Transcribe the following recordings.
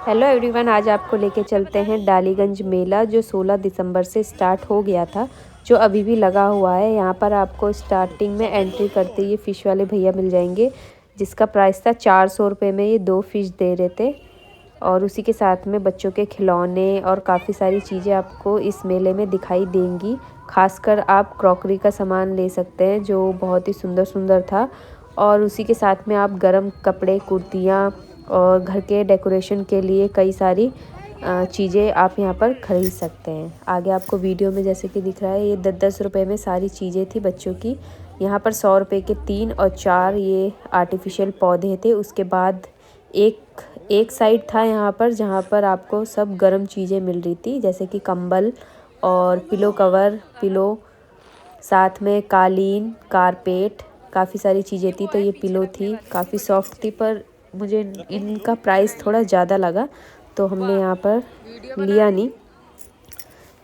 Hello everyone, आज आपको लेके चलते हैं डालीगंज मेला जो 16 दिसंबर से स्टार्ट हो गया था, जो अभी भी लगा हुआ है। यहाँ पर आपको स्टार्टिंग में एंट्री करते ही फ़िश वाले भैया मिल जाएंगे, जिसका प्राइस था 400 रुपये में। ये 2 फ़िश दे रहे थे और उसी के साथ में बच्चों के खिलौने और काफ़ी सारी चीज़ें आपको इस मेले में दिखाई देंगी। खासकर आप क्रॉकरी का सामान ले सकते हैं जो बहुत ही सुंदर सुंदर था। और उसी के साथ में आप गरम कपड़े, कुर्तियाँ और घर के डेकोरेशन के लिए कई सारी चीज़ें आप यहाँ पर ख़रीद सकते हैं। आगे आपको वीडियो में जैसे कि दिख रहा है, ये 10-10 रुपये में सारी चीज़ें थी बच्चों की। यहाँ पर 100 रुपये के 3 और 4 ये आर्टिफिशियल पौधे थे। उसके बाद एक साइड था यहाँ पर जहाँ पर आपको सब गर्म चीज़ें मिल रही थी, जैसे कि कंबल और पिलो कवर, साथ में कालीन, कारपेट, काफ़ी सारी चीज़ें थी। तो ये पिलो थी, काफ़ी सॉफ्ट थी, पर मुझे इनका प्राइस थोड़ा ज़्यादा लगा तो हमने यहाँ पर लिया नहीं।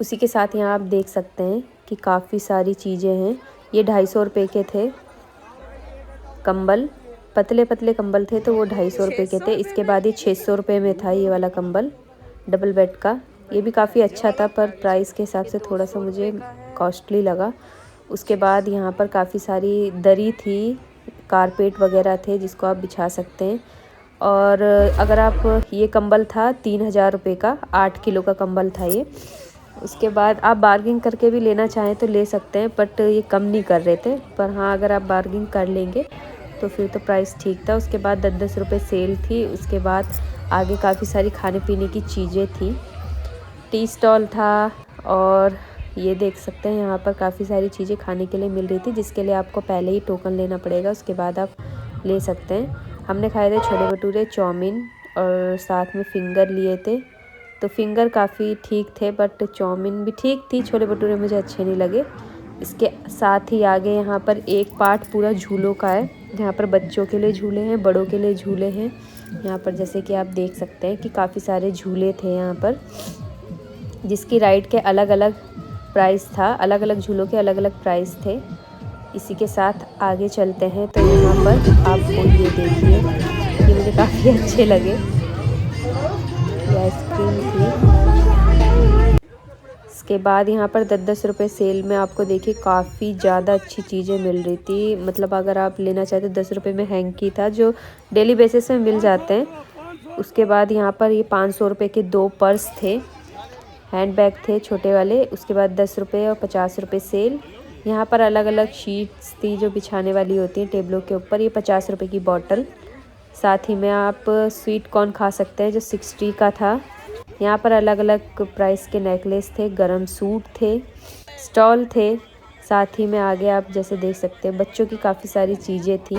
उसी के साथ यहाँ आप देख सकते हैं कि काफ़ी सारी चीज़ें हैं। ये 250 रुपये के थे कंबल, पतले पतले कंबल थे तो वो 250 रुपये के थे। इसके बाद ये 600 रुपये में था ये वाला कंबल डबल बेड का। ये भी काफ़ी अच्छा था, पर प्राइस के हिसाब से थोड़ा सा मुझे कॉस्टली लगा। उसके बाद यहाँ पर काफ़ी सारी दरी थी, कारपेट वगैरह थे जिसको आप बिछा सकते हैं। और अगर आप ये कंबल था 3000 रुपये का, 8 किलो का कंबल था ये। उसके बाद आप बार्गिंग करके भी लेना चाहें तो ले सकते हैं, बट ये कम नहीं कर रहे थे। पर हाँ, अगर आप बार्गिंग कर लेंगे तो फिर तो प्राइस ठीक था। उसके बाद 10-10 रुपये सेल थी। उसके बाद आगे काफ़ी सारी खाने पीने की चीज़ें थी, टी स्टॉल था। और ये देख सकते हैं यहाँ पर काफ़ी सारी चीज़ें खाने के लिए मिल रही थी, जिसके लिए आपको पहले ही टोकन लेना पड़ेगा, उसके बाद आप ले सकते हैं। हमने खाए थे छोले भटूरे, चाउमीन और साथ में फिंगर लिए थे। तो फिंगर काफ़ी ठीक थे, बट चाउमीन भी ठीक थी, छोले भटूरे मुझे अच्छे नहीं लगे। इसके साथ ही आगे यहाँ पर एक पार्ट पूरा झूलों का है, जहाँ पर बच्चों के लिए झूले हैं, बड़ों के लिए झूले हैं। यहाँ पर जैसे कि आप देख सकते हैं कि काफ़ी सारे झूले थे यहाँ पर, जिसकी राइड के अलग अलग प्राइस था, अलग अलग झूलों के अलग अलग प्राइस थे। इसी के साथ आगे चलते हैं तो यहाँ पर आपको ये देखिए, ये मुझे काफ़ी अच्छे लगे। ये आइसक्रीम थी। इसके बाद यहाँ पर 10-10 रुपये सेल में आपको देखिए काफ़ी ज़्यादा अच्छी चीज़ें मिल रही थी। मतलब अगर आप लेना चाहते 10 रुपये में हैंकी था, जो डेली बेसिस में मिल जाते हैं। उसके बाद यहाँ पर ये 500 रुपये के 2 पर्स थे, हैंड बैग थे छोटे वाले। उसके बाद 10 रुपये और 50 रुपये सेल। यहाँ पर अलग अलग शीट्स थी जो बिछाने वाली होती हैं टेबलों के ऊपर। ये 50 रुपये की बॉटल। साथ ही में आप स्वीट कॉर्न खा सकते हैं जो 60 का था। यहाँ पर अलग अलग प्राइस के नेकलेस थे, गरम सूट थे, स्टॉल थे। साथ ही में आगे आप जैसे देख सकते हैं बच्चों की काफ़ी सारी चीज़ें थी।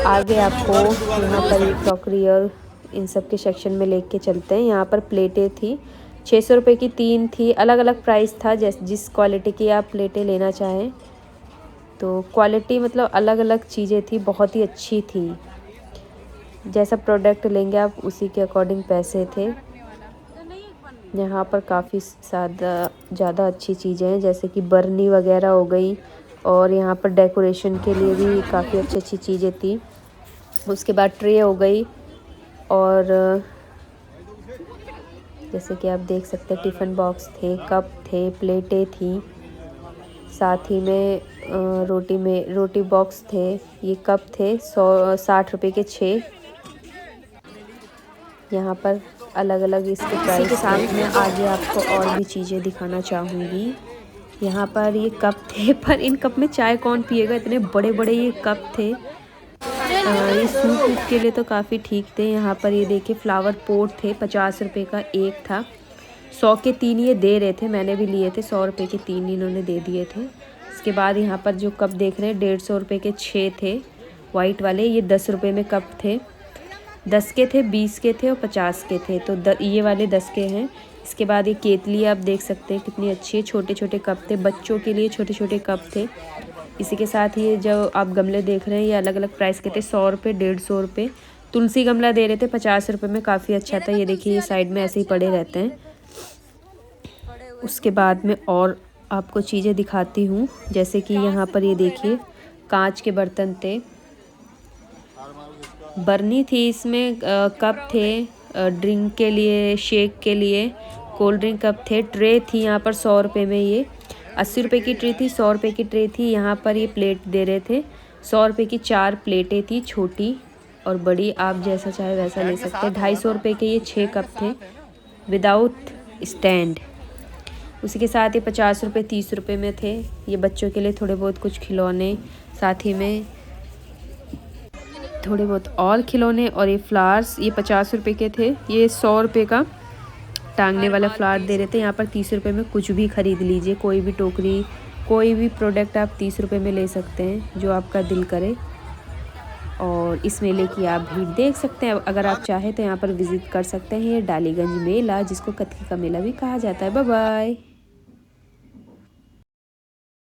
आगे आपको यहाँ पर एक क्रॉकरी और इन सब के सेक्शन में लेके चलते हैं। यहाँ पर प्लेटें थी, 600 रुपये की 3 थी। अलग अलग प्राइस था, जिस क्वालिटी की आप प्लेटें लेना चाहें। तो क्वालिटी मतलब अलग अलग चीज़ें थी, बहुत ही अच्छी थी। जैसा प्रोडक्ट लेंगे आप उसी के अकॉर्डिंग पैसे थे। यहाँ पर काफ़ी ज़्यादा अच्छी चीज़ें हैं, जैसे कि बर्नी वगैरह हो गई। और यहाँ पर डेकोरेशन के लिए भी काफ़ी अच्छी अच्छी चीज़ें थी। उसके बाद ट्रे हो गई, और जैसे कि आप देख सकते हैं टिफ़िन बॉक्स थे, कप थे, प्लेटें थी। साथ ही में रोटी बॉक्स थे। ये कप थे 60 रुपये के 6। यहाँ पर अलग अलग इसके प्राइस के साथ में आगे आपको और भी चीज़ें दिखाना चाहूँगी। यहाँ पर ये कप थे, पर इन कप में चाय कौन पिएगा, इतने बड़े बड़े ये कप थे। ये सूप के लिए तो काफ़ी ठीक थे। यहाँ पर ये देखिए फ्लावर पोट थे, 50 रुपये का एक था। 100 के 3 ये दे रहे थे, मैंने भी लिए थे। 100 रुपये के 3 इन्होंने दे दिए थे। इसके बाद यहाँ पर जो कप देख रहे हैं 150 रुपये के 6 थे वाइट वाले। ये 10 रुपये में कप थे, 10 के थे, 20 के थे और 50 के थे। तो ये वाले 10 के हैं। इसके बाद ये केतली आप देख सकते हैं कितनी अच्छी है, छोटे छोटे कप थे, बच्चों के लिए छोटे छोटे कप थे। इसी के साथ ये जो आप गमले देख रहे हैं ये अलग अलग प्राइस के थे, 100 रुपये, 150 रुपये। तुलसी गमला दे रहे थे 50 रुपये में, काफ़ी अच्छा था। ये देखिए ये साइड में ऐसे ही पड़े रहते हैं। उसके बाद में और आपको चीज़ें दिखाती हूँ, जैसे कि यहाँ पर ये देखिए कांच के बर्तन थे, बर्नी थी इसमें, कप थे, ड्रिंक के लिए, शेक के लिए कोल्ड ड्रिंक कप थे। ट्रे थी यहाँ पर 100 रुपये में, ये 80 रुपये की ट्रे थी, 100 रुपये की ट्रे थी। यहाँ पर ये प्लेट दे रहे थे 100 रुपये की। 4 प्लेटें थी, छोटी और बड़ी, आप जैसा चाहे वैसा ले सकते हैं। 250 रुपये के ये 6 कप थे विदाउट स्टैंड। उसी के साथ ये 50 रुपये 30 रुपये में थे। ये बच्चों के लिए थोड़े बहुत कुछ खिलौने, साथ ही में थोड़े बहुत और खिलौने। और ये फ्लावर्स ये 50 रुपये के थे। ये 100 रुपये का टांगने वाला फ्लावर दे रहे थे। यहाँ पर 30 रुपये में कुछ भी ख़रीद लीजिए, कोई भी टोकरी, कोई भी प्रोडक्ट आप 30 रुपये में ले सकते हैं, जो आपका दिल करे। और इस मेले की आप भीड़ देख सकते हैं। अगर आप चाहें तो यहाँ पर विज़िट कर सकते हैं। ये डालीगंज मेला, जिसको कत्की का मेला भी कहा जाता है। Bye bye.